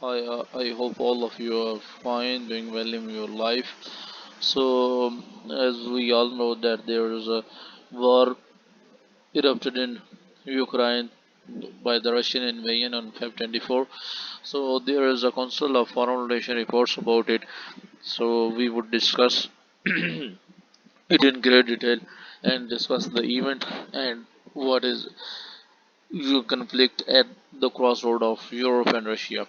I hope all of you are fine, doing well in your life. So, as we all know that there is a war erupted in Ukraine by the Russian invasion on Feb 24. So there is a council of foreign relation reports about it. So we would discuss it in great detail and discuss the event and what is the conflict at the crossroad of Europe and Russia.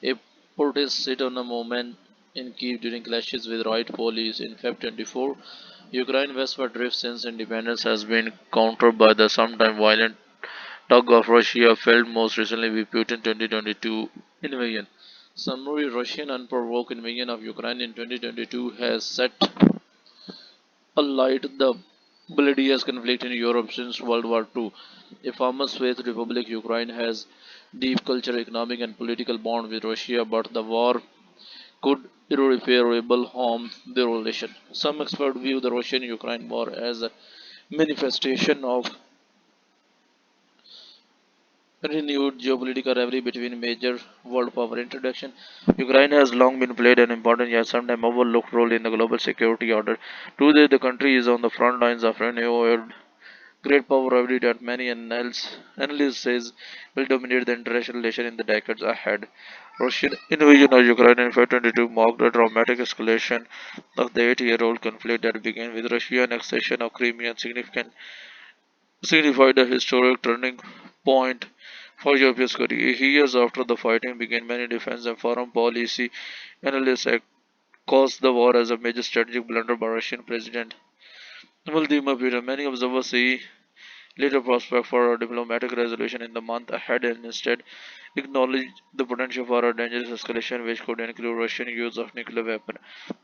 A protest sit on a moment in Kiev during clashes with riot police in Feb 24. Ukraine westward drift since independence has been countered by the sometime violent tug of Russia, felt most recently with Putin 2022 invasion. Summary Russian unprovoked invasion of Ukraine in 2022 has set alight the bloodiest conflict in Europe since World War II. A former Soviet Republic, Ukraine has deep cultural, economic, and political bond with Russia, but the war could irreparably harm the relation. Some experts view the Russian-Ukraine war as a manifestation of renewed geopolitical rivalry between major world power introduction. Ukraine has long been played an important yet sometimes overlooked role in the global security order. Today, the country is on the front lines of renewed great power rivalry that many analysts says will dominate the international relation in the decades ahead. Russian invasion of Ukraine in 2022 marked a dramatic escalation of the 8-year-old conflict that began with Russian annexation of Crimea and signified a historic turning point for European security. Years after the fighting began, many defense and foreign policy analysts had caused the war as a major strategic blunder by Russian President Vladimir Putin. Many observers see little prospect for a diplomatic resolution in the month ahead and instead acknowledge the potential for a dangerous escalation which could include Russian use of nuclear weapons.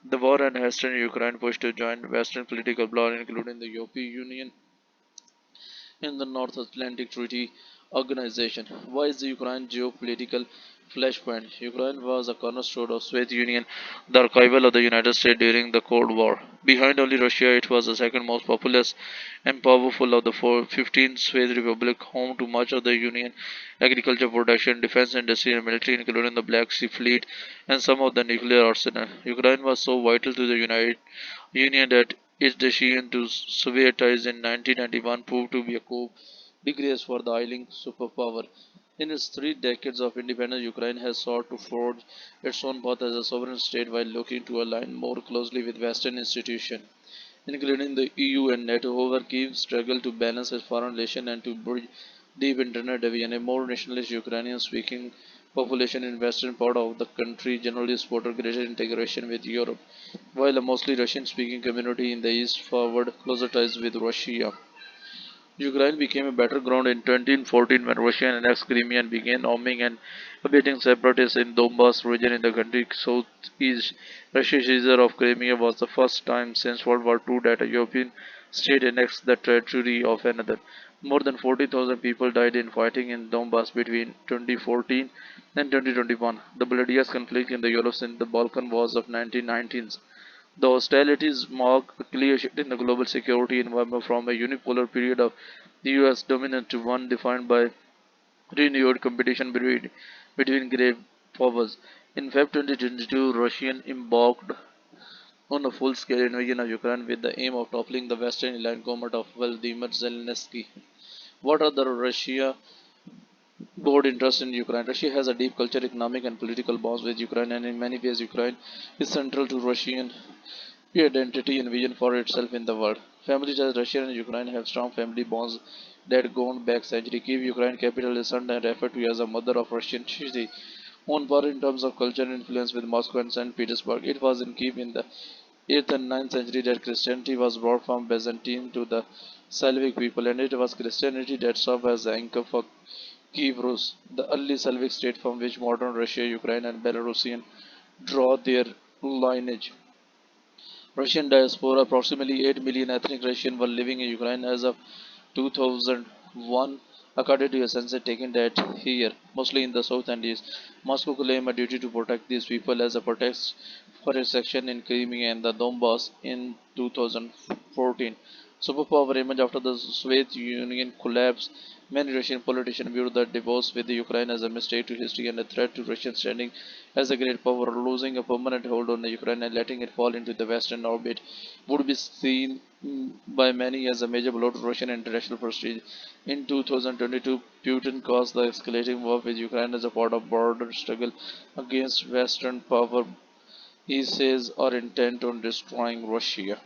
The war and hastened Ukraine push to join Western political bloc including the European Union in the North Atlantic Treaty Organization. Why is the Ukraine geopolitical flashpoint? Ukraine was a cornerstone of Soviet Union, the rival of the United States during the Cold War. Behind only Russia, it was the second most populous and powerful of the 15 Soviet republics, home to much of the Union agriculture production, defense industry, and military, including the Black Sea Fleet and some of the nuclear arsenal. Ukraine was so vital to the United Union that its decision to Sovietize in 1991 proved to be a big race for the ailing superpower. In its 3 decades of independence, Ukraine has sought to forge its own path as a sovereign state while looking to align more closely with Western institutions, including the EU and NATO. However, Kyiv struggled to balance its foreign relations and to bridge deep internal division. A more nationalist Ukrainian-speaking population in western part of the country generally supported greater integration with Europe, while a mostly Russian-speaking community in the east forward closer ties with Russia. Ukraine became a battleground in 2014 when Russia annexed Crimea and began arming and abating separatists in Donbas region in the country's southeast. Russia's seizure of Crimea was the first time since World War II that a European state annexed the territory of another. More than 40,000 people died in fighting in Donbas between 2014 and 2021, the bloodiest conflict in the Europe since the Balkan Wars of 1919s. The hostilities mark a clear shift in the global security environment from a unipolar period of US dominance to one defined by renewed competition between great powers. In February 2022, Russia embarked on a full-scale invasion of Ukraine with the aim of toppling the Western aligned government of Vladimir Zelensky. What are the Russia broad interest in Ukraine? Russia has a deep cultural, economic, and political bonds with Ukraine, and in many ways, Ukraine is central to Russian identity and vision for itself in the world. Families as Russia and Ukraine have strong family bonds that go back centuries. Kiev, Ukraine capital, is sometimes referred to as a mother of Russian city. On par in terms of cultural influence with Moscow and St. Petersburg, it was in Kiev in the 8th and 9th century that Christianity was brought from Byzantine to the Slavic people, and it was Christianity that served as the anchor for Kiev Rus, the early Slavic state from which modern Russia, Ukraine, and Belarusian draw their lineage. Russian diaspora: approximately 8 million ethnic Russians were living in Ukraine as of 2001, according to a census taken that year, mostly in the south and east. Moscow claimed a duty to protect these people as a pretext for its action in Crimea and the Donbass in 2014. Superpower image after the Soviet Union collapse. Many Russian politicians viewed the divorce with Ukraine as a mistake to history and a threat to Russian standing as a great power. Losing a permanent hold on the Ukraine and letting it fall into the Western orbit would be seen by many as a major blow to Russian international prestige. In 2022, Putin caused the escalating war with Ukraine as a part of border struggle against Western power he says are intent on destroying Russia.